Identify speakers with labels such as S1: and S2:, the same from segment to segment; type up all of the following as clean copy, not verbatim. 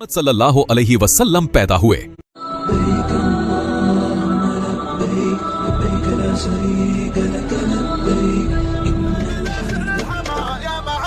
S1: सल्लल्लाहु अलैहि वसल्लम पैदा हुए।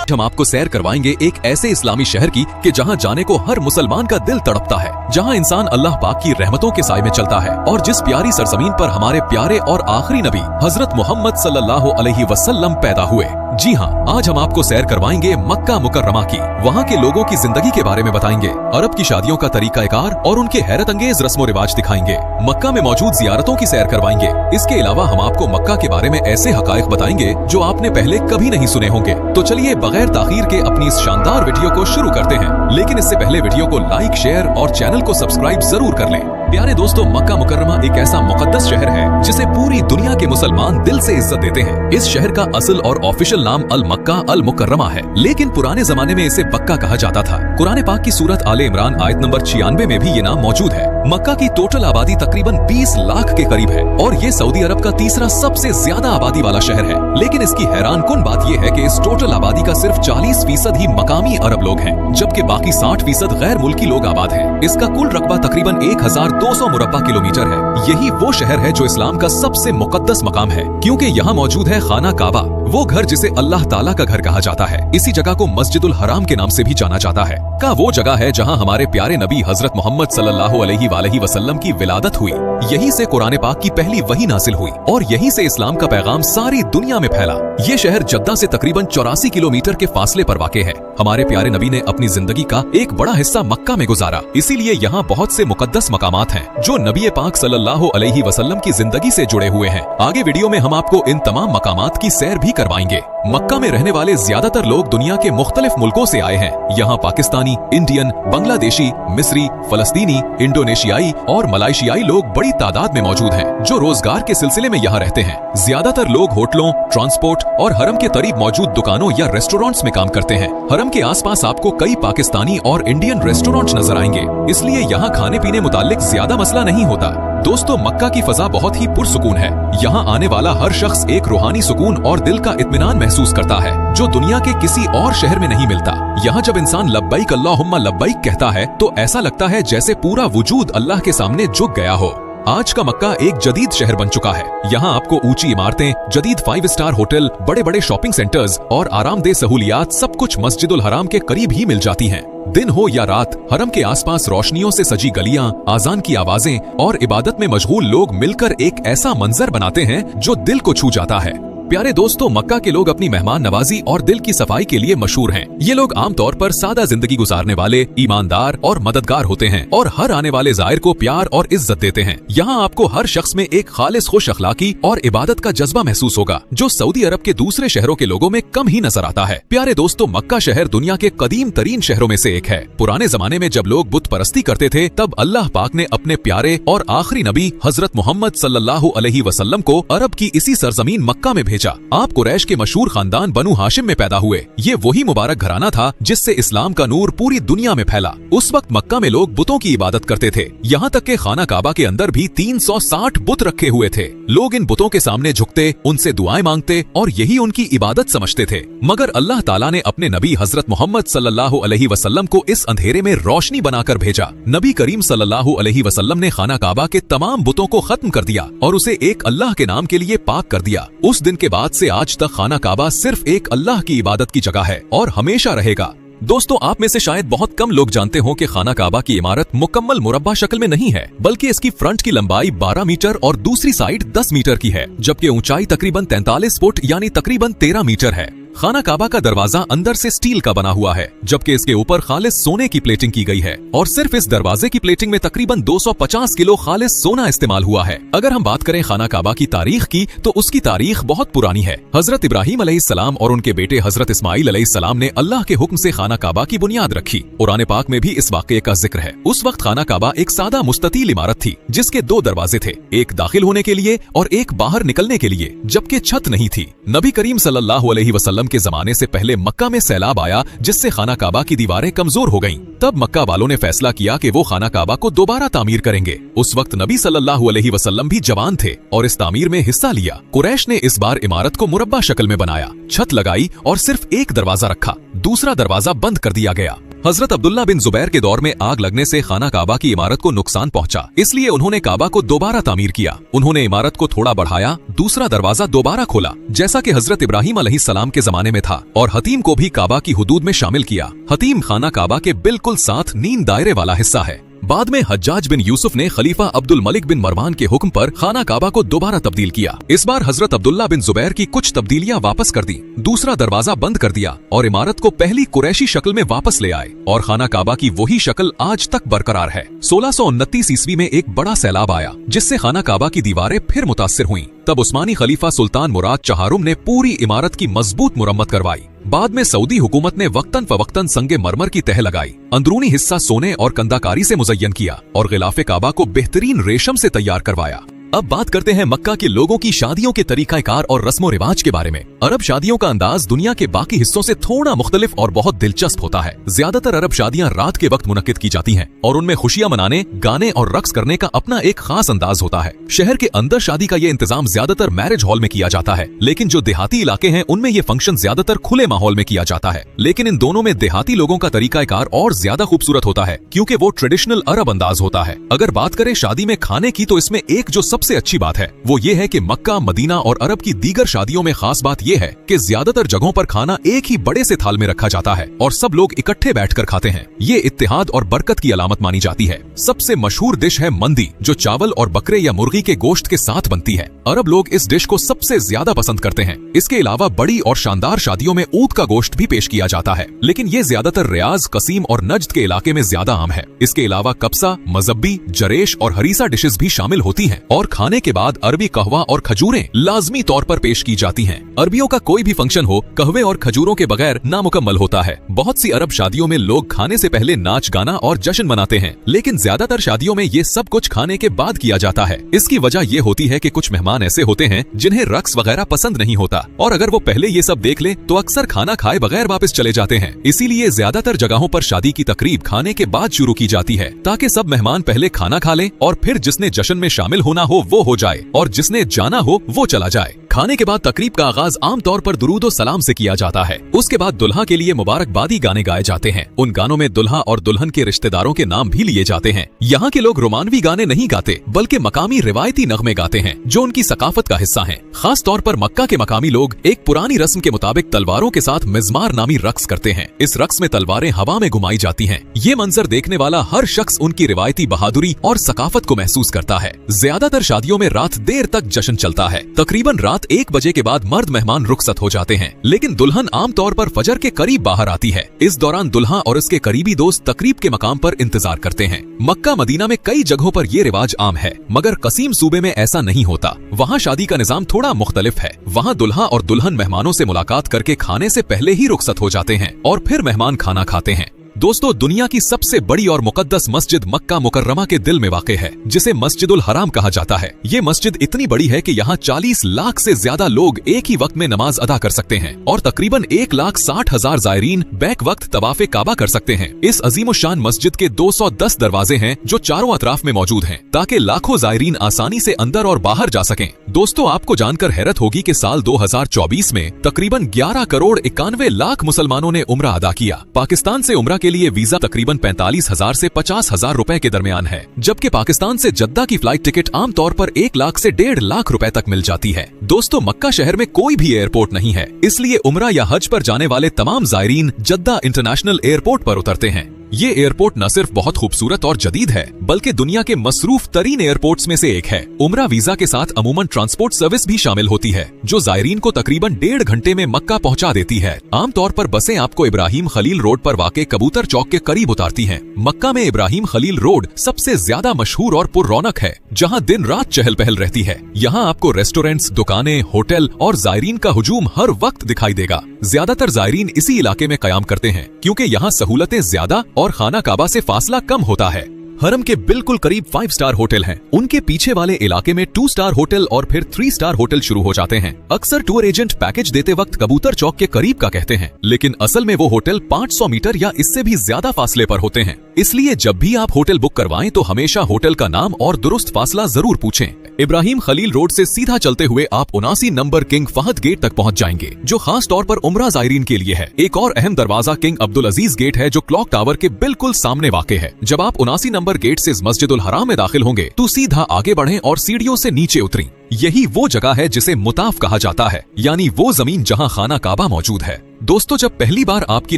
S1: हम आपको सैर करवाएंगे एक ऐसे इस्लामी शहर की कि जहां जाने को हर मुसलमान का दिल तड़पता है, जहां इंसान अल्लाह पाक की रहमतों के साए में चलता है और जिस प्यारी सरजमीन पर हमारे प्यारे और आखिरी नबी हजरत मोहम्मद सल्लल्लाहु अलैहि वसल्लम पैदा हुए। जी हाँ, आज हम आपको सैर करवाएंगे मक्का मुकर्रमा की। वहाँ के लोगों की जिंदगी के बारे में बताएंगे, अरब की शादियों का तरीकाकार और उनके हैरत अंगेज रस्मो रिवाज दिखाएंगे, मक्का में मौजूद जियारतों की सैर करवाएंगे। इसके अलावा हम आपको मक्का के बारे में ऐसे हकायक बताएंगे जो आपने पहले कभी नहीं सुने होंगे। तो चलिए बगैर ताखीर के अपनी इस शानदार वीडियो को शुरू करते हैं, लेकिन इससे पहले वीडियो को लाइक, शेयर और चैनल को सब्सक्राइब जरूर कर लें। प्यारे दोस्तों, मक्का मुकर्रमा एक ऐसा मुकद्दस शहर है जिसे पूरी दुनिया के मुसलमान दिल से इज्जत देते हैं। इस शहर का असल और ऑफिशियल नाम अल मक्का अल मुकर्रमा है, लेकिन पुराने जमाने में इसे बक्का कहा जाता था। कुरान पाक की सूरत आले इमरान आयत नंबर 96 में भी ये नाम मौजूद है। मक्का की टोटल आबादी तकरीबन 20 लाख के करीब है और ये सऊदी अरब का तीसरा सबसे ज्यादा आबादी वाला शहर है। लेकिन इसकी हैरान कुन बात यह है कि इस टोटल आबादी का सिर्फ 40% ही मकामी अरब लोग हैं, जबकि बाकी 60% गैर मुल्की लोग आबाद हैं। इसका कुल रकबा तकरीबन 1200 मुरब्बा किलोमीटर है। यही वो शहर है जो इस्लाम का सबसे मुकद्दस मकाम है, क्योंकि यहाँ मौजूद है खाना काबा, वो घर जिसे अल्लाह ताला का घर कहा जाता है। इसी जगह को मस्जिदुल हराम के नाम से भी जाना जाता है। का वो जगह है जहाँ हमारे प्यारे नबी हजरत मोहम्मद सल्लल्लाहु अलैहि वसल्लम की विलादत हुई। यहीं से कुरान पाक की पहली वही नासिल हुई और यहीं से इस्लाम का पैगाम सारी दुनिया में फैला। ये शहर जद्दा से तकरीबन 84 किलोमीटर के फासले पर वाक़ है। हमारे प्यारे नबी ने अपनी जिंदगी का एक बड़ा हिस्सा मक्का में गुजारा, इसीलिए यहाँ बहुत से मुकद्दस मकामात हैं जो नबी पाक सल्लल्लाहु अलैहि वसल्लम की जिंदगी से जुड़े हुए हैं। आगे वीडियो में हम आपको इन तमाम मकामात की सैर भी करवाएंगे। मक्का में रहने वाले ज्यादातर लोग दुनिया के मुख्तलिफ मुल्कों से आए हैं। यहाँ पाकिस्तानी, इंडियन, बांग्लादेशी, मिस्री, फलस्तीनी, इंडोनेशियाई और मलाइशियाई लोग बड़ी तादाद में मौजूद हैं, जो रोजगार के सिलसिले में यहाँ रहते हैं। ज्यादातर लोग होटलों, ट्रांसपोर्ट और हरम के करीब मौजूद दुकानों या रेस्टोरेंट्स में काम करते हैं। हरम के आसपास आपको कई पाकिस्तानी और इंडियन रेस्टोरेंट नजर आएंगे, इसलिए यहाँ खाने पीने मुतालिक ज्यादा मसला नहीं होता। दोस्तों, मक्का की फजा बहुत ही पुरसुकून है। यहाँ आने वाला हर शख्स एक रूहानी सुकून और दिल का इत्मीनान महसूस करता है, जो दुनिया के किसी और शहर में नहीं मिलता। यहाँ जब इंसान लब्बैक अल्लाहुम्मा लब्बैक कहता है तो ऐसा लगता है जैसे पूरा वजूद अल्लाह के सामने झुक गया हो। आज का मक्का एक जदीद शहर बन चुका है। यहाँ आपको ऊंची इमारतें, जदीद 5 स्टार होटल, बड़े बड़े शॉपिंग सेंटर्स और आरामदेह सहूलियात सब कुछ मस्जिदुल हराम के करीब ही मिल जाती हैं। दिन हो या रात, हरम के आसपास रोशनियों से सजी गलियां, आजान की आवाजें और इबादत में मशगूल लोग मिलकर एक ऐसा मंजर बनाते हैं जो दिल को छू जाता है। प्यारे दोस्तों, मक्का के लोग अपनी मेहमान नवाजी और दिल की सफाई के लिए मशहूर हैं। ये लोग आमतौर पर सादा जिंदगी गुजारने वाले, ईमानदार और मददगार होते हैं और हर आने वाले जायर को प्यार और इज्जत देते हैं। यहाँ आपको हर शख्स में एक खालिस खुश अखलाकी और इबादत का जज्बा महसूस होगा, जो सऊदी अरब के दूसरे शहरों के लोगों में कम ही नजर आता है। प्यारे दोस्तों, मक्का शहर दुनिया के कदीम तरीन शहरों में से एक है। पुराने जमाने में जब लोग बुत परस्ती करते थे, तब अल्लाह पाक ने अपने प्यारे और आखिरी नबी हजरत मोहम्मद सल्लल्लाहु अलैहि वसल्लम को अरब की इसी सरजमीन मक्का में भेजा। आप कुरैश के मशहूर खानदान बनु हाशिम में पैदा हुए। ये वही मुबारक घराना था जिससे इस्लाम का नूर पूरी दुनिया में फैला। उस वक्त मक्का में लोग बुतों की इबादत करते थे। यहाँ तक के खाना काबा के अंदर भी 360 बुत रखे हुए थे। लोग इन बुतों के सामने झुकते, उनसे दुआएं मांगते और यही उनकी इबादत समझते थे। मगर अल्लाह ताला ने अपने नबी हजरत मोहम्मद सल्लल्लाहु अलैहि वसल्लम को इस अंधेरे में रोशनी बनाकर भेजा। नबी करीम सल्लल्लाहु अलैहि वसल्लम ने खाना काबा के तमाम बुतों को खत्म कर दिया और उसे एक अल्लाह के नाम के लिए पाक कर दिया। उस दिन के बाद से आज तक खाना काबा सिर्फ एक अल्लाह की इबादत की जगह है और हमेशा रहेगा। दोस्तों, आप में से शायद बहुत कम लोग जानते हो कि खाना काबा की इमारत मुकम्मल मुरब्बा शक्ल में नहीं है, बल्कि इसकी फ्रंट की लंबाई 12 मीटर और दूसरी साइड 10 मीटर की है, जबकि ऊंचाई तकरीबन 43 फुट यानी तकरीबन 13 मीटर है। खाना काबा का दरवाजा अंदर से स्टील का बना हुआ है, जबकि इसके ऊपर खालिस सोने की प्लेटिंग की गई है और सिर्फ इस दरवाजे की प्लेटिंग में तकरीबन 250 किलो खालिस सोना इस्तेमाल हुआ है। अगर हम बात करें खाना काबा की तारीख की, तो उसकी तारीख बहुत पुरानी है। हजरत इब्राहिम अलैहिस्सलाम और उनके बेटे हजरत इस्माइल अलैहिस्सलाम ने अल्लाह के हुक्म से खाना काबा की बुनियाद रखी। कुरान पाक में भी इस वाक़े का जिक्र है। उस वक्त खाना काबा एक सादा मुस्ततील इमारत थी, जिसके 2 दरवाजे थे, एक दाखिल होने के लिए और एक बाहर निकलने के लिए, जबकि छत नहीं थी। नबी करीम सल्लल्लाहु अलैहि वसल्लम के जमाने से पहले मक्का में सैलाब आया, जिससे खाना काबा की दीवारें कमजोर हो गईं। तब मक्का वालों ने फैसला किया कि वो खाना काबा को दोबारा तामीर करेंगे। उस वक्त नबी सल्लल्लाहु अलैहि वसल्लम भी जवान थे और इस तामीर में हिस्सा लिया। कुरैश ने इस बार इमारत को मुरब्बा शक्ल में बनाया, छत लगाई और सिर्फ एक दरवाजा रखा, दूसरा दरवाजा बंद कर दिया गया। हजरत अब्दुल्ला बिन जुबैर के दौर में आग लगने से खाना काबा की इमारत को नुकसान पहुंचा, इसलिए उन्होंने काबा को दोबारा तामीर किया। उन्होंने इमारत को थोड़ा बढ़ाया, दूसरा दरवाजा दोबारा खोला जैसा कि हजरत इब्राहिम अलैहिस्सलाम के जमाने में था, और हतीम को भी काबा की हुदूद में शामिल किया। हतीम खाना काबा के बिल्कुल साथ नींद दायरे वाला हिस्सा है। बाद में हज्जाज बिन यूसुफ ने खलीफा अब्दुल मलिक बिन मरवान के हुक्म पर खाना काबा को दोबारा तब्दील किया। इस बार हजरत अब्दुल्ला बिन जुबैर की कुछ तब्दीलियां वापस कर दी, दूसरा दरवाजा बंद कर दिया और इमारत को पहली कुरैशी शक्ल में वापस ले आए, और खाना काबा की वही शक्ल आज तक बरकरार है। 1629 ईस्वी में एक बड़ा सैलाब आया जिससे खाना काबा की दीवारें फिर मुतासिर हुईं। तब उस्मानी खलीफा सुल्तान मुराद चहारुम ने पूरी इमारत की मजबूत मुरम्मत करवाई। बाद में सऊदी हुकूमत ने वक्तन फवक्तन संगे मरमर की तह लगाई, अंदरूनी हिस्सा सोने और कंदाकारी से मुज़य्यन किया और गिलाफे काबा को बेहतरीन रेशम से तैयार करवाया। अब बात करते हैं मक्का के लोगों की शादियों के तरीकाकार और रस्मो रिवाज के बारे में। अरब शादियों का अंदाज दुनिया के बाकी हिस्सों से थोड़ा मुख्तलिफ और बहुत दिलचस्प होता है। ज्यादातर अरब शादियां रात के वक्त मुनक्किद की जाती हैं और उनमें खुशियां मनाने, गाने और रक्स करने का अपना एक खास अंदाज होता है। शहर के अंदर शादी का ये इंतजाम ज्यादातर मैरिज हॉल में किया जाता है, लेकिन जो देहाती इलाके हैं उनमें ये फंक्शन ज्यादातर खुले माहौल में किया जाता है। लेकिन इन दोनों में देहाती लोगों का तरीकाकार और ज्यादा खूबसूरत होता है क्योंकि वो ट्रेडिशनल अरब अंदाज होता है। अगर बात करें शादी में खाने की, तो इसमें एक जो सबसे अच्छी बात है वो ये है कि मक्का, मदीना और अरब की दीगर शादियों में खास बात ये है कि ज्यादातर जगहों पर खाना एक ही बड़े से थाल में रखा जाता है और सब लोग इकट्ठे बैठकर खाते हैं। ये इत्तेहाद और बरकत की अलामत मानी जाती है। सबसे मशहूर डिश है मंदी, जो चावल और बकरे या मुर्गी के गोश्त के साथ बनती है। अरब लोग इस डिश को सबसे ज्यादा पसंद करते हैं। इसके अलावा बड़ी और शानदार शादियों में ऊंट का गोश्त भी पेश किया जाता है, लेकिन ये ज्यादातर रियाज, कसीम और नज्द के इलाके में ज्यादा आम है। इसके अलावा कब्सा, मजब्बी, जरेश और हरीसा डिशेस भी शामिल होती हैं और खाने के बाद अरबी कहवा और खजूरें लाजमी तौर पर पेश की जाती हैं। अरबियों का कोई भी फंक्शन हो, कहवे और खजूरों के बगैर नामुकम्मल होता है। बहुत सी अरब शादियों में लोग खाने से पहले नाच गाना और जश्न मनाते हैं, लेकिन ज्यादातर शादियों में ये सब कुछ खाने के बाद किया जाता है। इसकी वजह ये होती है कि कुछ मेहमान ऐसे होते हैं जिन्हें रक्स वगैरह पसंद नहीं होता, और अगर वो पहले ये सब देख ले तो अक्सर खाना खाए बगैर वापस चले जाते हैं। इसीलिए ज्यादातर जगहों पर शादी की तकरीब खाने के बाद शुरू की जाती है, ताकि सब मेहमान पहले खाना खा लें और फिर जिसने जश्न में शामिल होना हो वो हो जाए और जिसने जाना हो वो चला जाए। खाने के बाद तकरीब का आगाज आमतौर पर दुरूद और सलाम से किया जाता है। उसके बाद दुल्हा के लिए मुबारकबादी गाने गाए जाते हैं। उन गानों में दुल्हा और दुल्हन के रिश्तेदारों के नाम भी लिए जाते हैं। यहाँ के लोग रोमानवी गाने नहीं गाते, बल्कि मकामी रिवायती नगमे गाते हैं जो उनकी सकाफत का हिस्सा हैं। खास तौर पर मक्का के मकामी लोग एक पुरानी रस्म के मुताबिक तलवारों के साथ मिज़मार नामी रक्स करते हैं। इस रक्स में तलवारें हवा में घुमाई जाती हैं। ये मंजर देखने वाला हर शख्स उनकी रिवायती बहादुरी और सकाफत को महसूस करता है। ज्यादातर शादियों में रात देर तक जश्न चलता है। तकरीबन रात 1 बजे के बाद मर्द मेहमान रुखसत हो जाते हैं, लेकिन दुल्हन आमतौर पर फजर के करीब बाहर आती है। इस दौरान दुल्हा और उसके करीबी दोस्त तकरीब के मकाम पर इंतजार करते हैं। मक्का मदीना में कई जगहों पर ये रिवाज आम है, मगर कसीम सूबे में ऐसा नहीं होता। वहाँ शादी का निजाम थोड़ा मुख्तलिफ है। वहाँ दुल्हा और दुल्हन मेहमानों से मुलाकात करके खाने से पहले ही रुखसत हो जाते हैं और फिर मेहमान खाना खाते हैं। दोस्तों, दुनिया की सबसे बड़ी और मुकद्दस मस्जिद मक्का मुकर्रमा के दिल में वाक़ है, जिसे मस्जिदुल हराम कहा जाता है। ये मस्जिद इतनी बड़ी है कि यहाँ 40 लाख से ज्यादा लोग एक ही वक्त में नमाज अदा कर सकते हैं और तकरीबन 1,60,000 ज़ायरीन बैक वक्त तवाफ़े काबा कर सकते हैं। इस अजीमुशान मस्जिद के 210 दरवाजे हैं जो चारों अतराफ में मौजूद हैं, ताकि लाखों ज़ायरीन आसानी से अंदर और बाहर जा सकें। दोस्तों, आपको जानकर हैरत होगी कि साल 2024 में तकरीबन 11 करोड़ 91 लाख मुसलमानों ने उम्रा अदा किया। पाकिस्तान से उम्रा के लिए वीजा तकरीबन 45,000 से 50,000 रुपए के दरमियान है, जबकि पाकिस्तान से जद्दा की फ्लाइट टिकट आमतौर पर 1 लाख से 1.5 लाख रुपए तक मिल जाती है। दोस्तों, मक्का शहर में कोई भी एयरपोर्ट नहीं है, इसलिए उम्रा या हज पर जाने वाले तमाम ज़ायरीन जद्दा इंटरनेशनल एयरपोर्ट पर उतरते हैं। ये एयरपोर्ट न सिर्फ बहुत खूबसूरत और जदीद है, बल्कि दुनिया के मसरूफ तरीन एयरपोर्ट्स में से एक है। उम्रा वीजा के साथ अमूमन ट्रांसपोर्ट सर्विस भी शामिल होती है, जो ज़ायरीन को तकरीबन 1.5 घंटे में मक्का पहुंचा देती है। आमतौर पर बसें आपको इब्राहिम खलील रोड पर वाक़े कबूतर चौक के करीब उतारती हैं। मक्का में इब्राहिम खलील रोड सबसे ज्यादा मशहूर और पुररौनक है, जहाँ दिन रात चहल पहल रहती है। यहाँ आपको रेस्टोरेंट्स, दुकानें, होटल और ज़ायरीन का हुजूम हर वक्त दिखाई देगा। ज्यादातर ज़ायरीन इसी इलाके में कयाम करते हैं, क्योंकि यहाँ सहूलतें ज्यादा और खाना काबा से फासला कम होता है। हरम के बिल्कुल करीब 5 स्टार होटल हैं। उनके पीछे वाले इलाके में 2 स्टार होटल और फिर 3 स्टार होटल शुरू हो जाते हैं। अक्सर टूर एजेंट पैकेज देते वक्त कबूतर चौक के करीब का कहते हैं, लेकिन असल में वो होटल 500 मीटर या इससे भी ज्यादा फासले पर होते हैं। इसलिए जब भी आप होटल बुक करवाएं तो हमेशा होटल का नाम और दुरुस्त फासला जरूर पूछें। इब्राहिम खलील रोड से सीधा चलते हुए आप 79 नंबर किंग फहद गेट तक पहुंच जाएंगे, जो खास तौर पर उम्रा ज़ायरीन के लिए है। एक और अहम दरवाजा किंग अब्दुल अजीज गेट है, जो क्लॉक टावर के बिल्कुल सामने वाक़े है। जब आप 79 नंबर गेट से मस्जिदुल हराम में दाखिल होंगे तो सीधा आगे बढ़ें और सीढ़ियों से नीचे उतरें। यही वो जगह है जिसे मुताफ कहा जाता है, यानी वो जमीन जहां खाना काबा मौजूद है। दोस्तों, जब पहली बार आपकी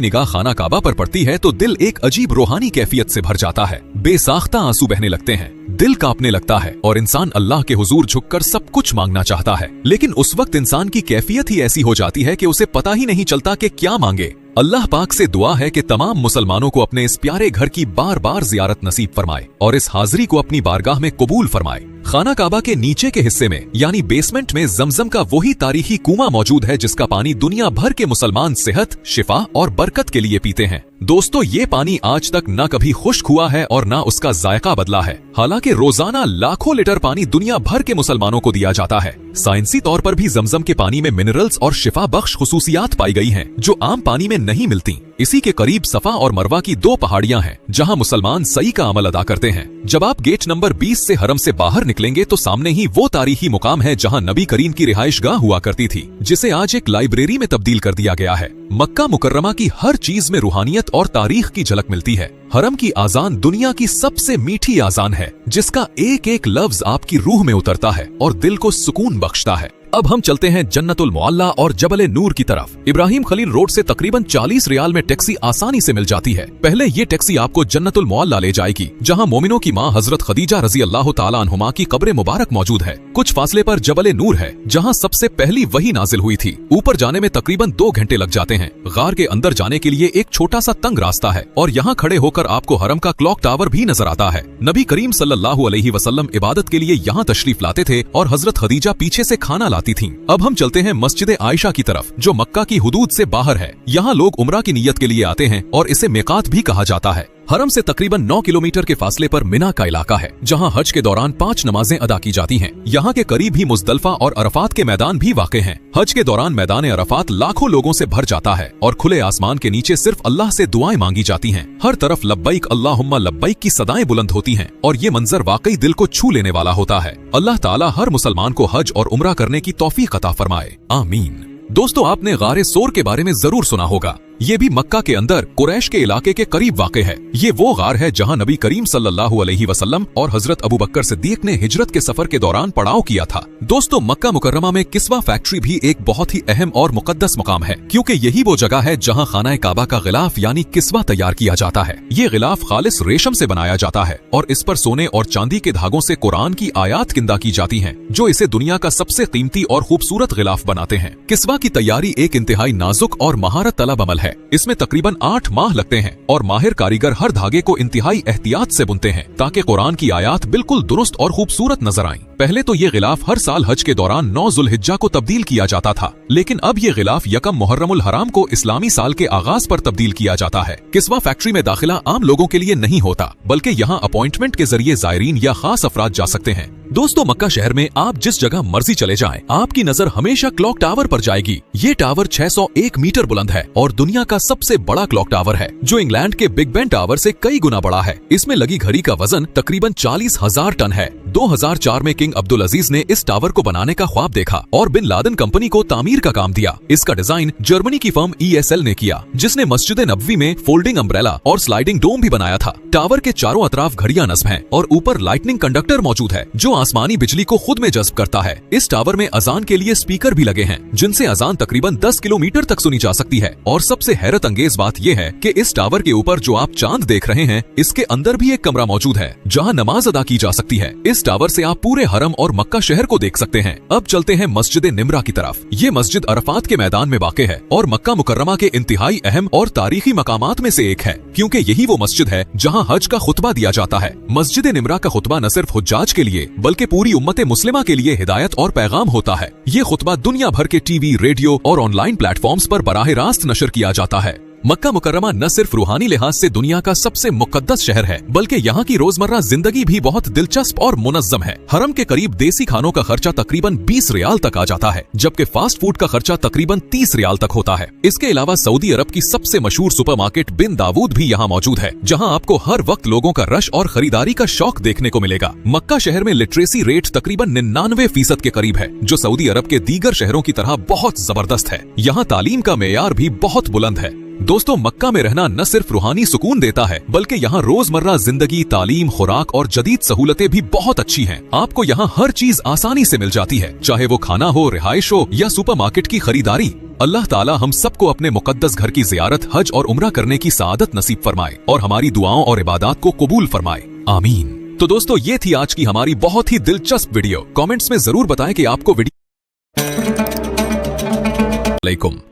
S1: निगाह खाना काबा पर पड़ती है तो दिल एक अजीब रूहानी कैफियत से भर जाता है। बेसाख्ता आंसू बहने लगते हैं, दिल कांपने लगता है और इंसान अल्लाह के हुजूर झुककर सब कुछ मांगना चाहता है। लेकिन उस वक्त इंसान की कैफियत ही ऐसी हो जाती है कि उसे पता ही नहीं चलता कि क्या मांगे। अल्लाह पाक से दुआ है कि तमाम मुसलमानों को अपने इस प्यारे घर की बार बार जियारत नसीब फरमाए और इस हाजिरी को अपनी बारगाह में कबूल फरमाए। खाना काबा के नीचे के हिस्से में यानी बेसमेंट में जमजम का वही तारीखी कुआं मौजूद है जिसका पानी दुनिया भर के मुसलमान सेहत, शिफा और बरकत के लिए पीते हैं। दोस्तों, ये पानी आज तक न कभी खुश्क हुआ है और न उसका जायका बदला है। हालांकि रोजाना लाखों लीटर पानी दुनिया भर के मुसलमानों को दिया जाता है। साइंसी तौर पर भी जमजम के पानी में मिनरल्स और शिफा बख्श खुसूसियात पाई गई हैं, जो आम पानी में नहीं मिलती। इसी के करीब सफा और मरवा की 2 पहाड़ियां हैं जहां मुसलमान सई का अमल अदा करते हैं। जब आप गेट नंबर 20 से हरम से बाहर निकलेंगे तो सामने ही वो तारीखी मुकाम है जहां नबी करीम की रिहाइशगाह हुआ करती थी, जिसे आज एक लाइब्रेरी में तब्दील कर दिया गया है। मक्का मुकर्रमा की हर चीज में रूहानियत और तारीख की झलक मिलती है। हरम की आजान दुनिया की सबसे मीठी आजान है, जिसका एक एक लफ्ज आपकी रूह में उतरता है और दिल को सुकून बख्शता है। अब हम चलते हैं जन्नतुल मुअल्ला और जबल नूर की तरफ। इब्राहिम खलील रोड से तकरीबन 40 रियाल में टैक्सी आसानी से मिल जाती है। पहले ये टैक्सी आपको जन्नतुल मुअल्ला ले जाएगी, जहां मोमिनों की मां हजरत खदीजा रजी अल्लाह ताला अन्हुमा की कब्र मुबारक मौजूद है। कुछ फासले पर जबल नूर है, जहां सबसे पहली वही नाजिल हुई थी। ऊपर जाने में तकरीबन 2 घंटे लग जाते हैं। गार के अंदर जाने के लिए एक छोटा सा तंग रास्ता है और यहाँ खड़े होकर आपको हरम का क्लॉक टावर भी नजर आता है। नबी करीम सल्लल्लाहु अलैहि वसल्लम इबादत के लिए यहाँ तशरीफ लाते थे और हजरत खदीजा पीछे से खाना लाती थीं। अब हम चलते हैं मस्जिद आयशा की तरफ, जो मक्का की हुदूद से बाहर है। यहाँ लोग उम्रा की नियत के लिए आते हैं और इसे मिकात भी कहा जाता है। हरम से तकरीबन 9 किलोमीटर के फासले पर मिना का इलाका है, जहां हज के दौरान 5 नमाजें अदा की जाती हैं। यहाँ के करीब ही मुजदलफा और अरफात के मैदान भी वाक़े हैं। हज के दौरान मैदान अरफात लाखों लोगों से भर जाता है और खुले आसमान के नीचे सिर्फ अल्लाह से दुआएं मांगी जाती हैं। हर तरफ लब्बैक अल्लाहुम्मा लब्बैक की सदाएं बुलंद होती हैं और ये मंजर वाकई दिल को छू लेने वाला होता है। अल्लाह ताला हर मुसलमान को हज और उम्रा करने की तौफीक अता फरमाए, आमीन। दोस्तों, आपने गारे सोर के बारे में जरूर सुना होगा। ये भी मक्का के अंदर कुरैश के इलाके के करीब वाक़े है। ये वो गार है जहां नबी करीम सल्लल्लाहु अलैहि वसल्लम और हजरत अबू बकर सिद्दीक ने हिजरत के सफर के दौरान पड़ाव किया था। दोस्तों, मक्का मुकर्रमा में किस्वा फैक्ट्री भी एक बहुत ही अहम और मुकद्दस मुकाम है, क्योंकि यही वो जगह है जहां खाना काबा का गिलाफ यानी किस्वा तैयार किया जाता है। ये गिलाफ खालिस रेशम से बनाया जाता है और इस पर सोने और चांदी के धागों से कुरान की आयात किंदा की जाती हैं, जो इसे दुनिया का सबसे कीमती और खूबसूरत गिलाफ बनाते हैं। किस्वा की तैयारी एक इंतहाई नाजुक और महारत तलब अमल है। इसमें तकरीबन 8 माह लगते हैं और माहिर कारीगर हर धागे को इंतहाई एहतियात से बुनते हैं ताकि कुरान की आयात बिल्कुल दुरुस्त और खूबसूरत नजर आएं। पहले तो ये गिलाफ हर साल हज के दौरान 9 जुल्हिज्जा को तब्दील किया जाता था, लेकिन अब ये गिलाफ यकम मुहर्रमुल हराम को इस्लामी साल के आगाज पर तब्दील किया जाता है। किस्वा फैक्ट्री में दाखिला आम लोगों के लिए नहीं होता, बल्कि यहाँ अपॉइंटमेंट के जरिए जायरीन या खास अफराद जा सकते हैं। दोस्तों, मक्का शहर में आप जिस जगह मर्जी चले जाएं, आपकी नजर हमेशा क्लॉक टावर पर जाएगी। ये टावर 601 मीटर बुलंद है और दुनिया का सबसे बड़ा क्लॉक टावर है, जो इंग्लैंड के बिग बेन टावर से कई गुना बड़ा है। इसमें लगी घड़ी का वजन तकरीबन 40,000 टन है। 2004 में किंग अब्दुल अजीज ने इस टावर को बनाने का ख्वाब देखा और बिन लादेन कंपनी को तामीर का काम दिया। इसका डिजाइन जर्मनी की फर्म ESL ने किया, जिसने मस्जिद नबवी में फोल्डिंग अम्ब्रेला और स्लाइडिंग डोम भी बनाया था। टावर के चारों अतराफ घड़ियां नस्ब हैं और ऊपर लाइटनिंग कंडक्टर मौजूद है, जो आसमानी बिजली को खुद में जज्ब करता है। इस टावर में अजान के लिए स्पीकर भी लगे हैं, जिनसे अजान तकरीबन 10 किलोमीटर तक सुनी जा सकती है। और सबसे हैरत अंगेज बात यह है कि इस टावर के ऊपर जो आप चांद देख रहे हैं, इसके अंदर भी एक कमरा मौजूद है जहां नमाज अदा की जा सकती है। इस टावर से आप पूरे हरम और मक्का शहर को देख सकते हैं। अब चलते हैं मस्जिद निमरा की तरफ। ये मस्जिद अरफात के मैदान में वाक़े है और मक्का मुकर्रमा के इंतहाई अहम और तारीखी मकामात में से एक है, क्योंकि यही वो मस्जिद है जहां हज का खुतबा दिया जाता है। मस्जिद निमरा का खुतबा न सिर्फ हुज्जाज के लिए बल्कि पूरी उम्मत मुस्लिमा के लिए हिदायत और पैगाम होता है। ये खुतबा दुनिया भर के टीवी, रेडियो और ऑनलाइन प्लेटफॉर्म्स पर बराह रास्त नशर किया जाता है। मक्का मुकर्रमा न सिर्फ रूहानी लिहाज से दुनिया का सबसे मुकद्दस शहर है, बल्कि यहाँ की रोजमर्रा जिंदगी भी बहुत दिलचस्प और मुनज्जम है। हरम के करीब देसी खानों का खर्चा तकरीबन 20 रियाल तक आ जाता है, जबकि फास्ट फूड का खर्चा तकरीबन 30 रियाल तक होता है। इसके अलावा सऊदी अरब की सबसे मशहूर सुपरमार्केट बिन दावूद भी यहाँ मौजूद है, जहाँ आपको हर वक्त लोगों का रश और खरीदारी का शौक देखने को मिलेगा। मक्का शहर में लिटरेसी रेट तकरीबन 99% के करीब है, जो सऊदी अरब के दीगर शहरों की तरह बहुत जबरदस्त है। यहाँ तालीम का मेयार भी बहुत बुलंद है। दोस्तों, मक्का में रहना न सिर्फ रूहानी सुकून देता है, बल्कि यहाँ रोजमर्रा जिंदगी, तालीम, खुराक और जदीद सहूलतें भी बहुत अच्छी हैं। आपको यहाँ हर चीज आसानी से मिल जाती है, चाहे वो खाना हो, रिहाइश हो या सुपरमार्केट की खरीदारी। अल्लाह ताला हम सबको अपने मुकद्दस घर की ज़ियारत, हज और उम्रा करने की सआदत नसीब फरमाए और हमारी दुआओं और इबादत को कबूल फरमाए, आमीन। तो दोस्तों, ये थी आज की हमारी बहुत ही दिलचस्प वीडियो। कमेंट्स में जरूर बताएं कि आपको वीडियो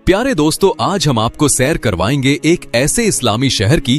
S1: प्यारे दोस्तों, आज हम आपको सैर करवाएंगे एक ऐसे इस्लामी शहर की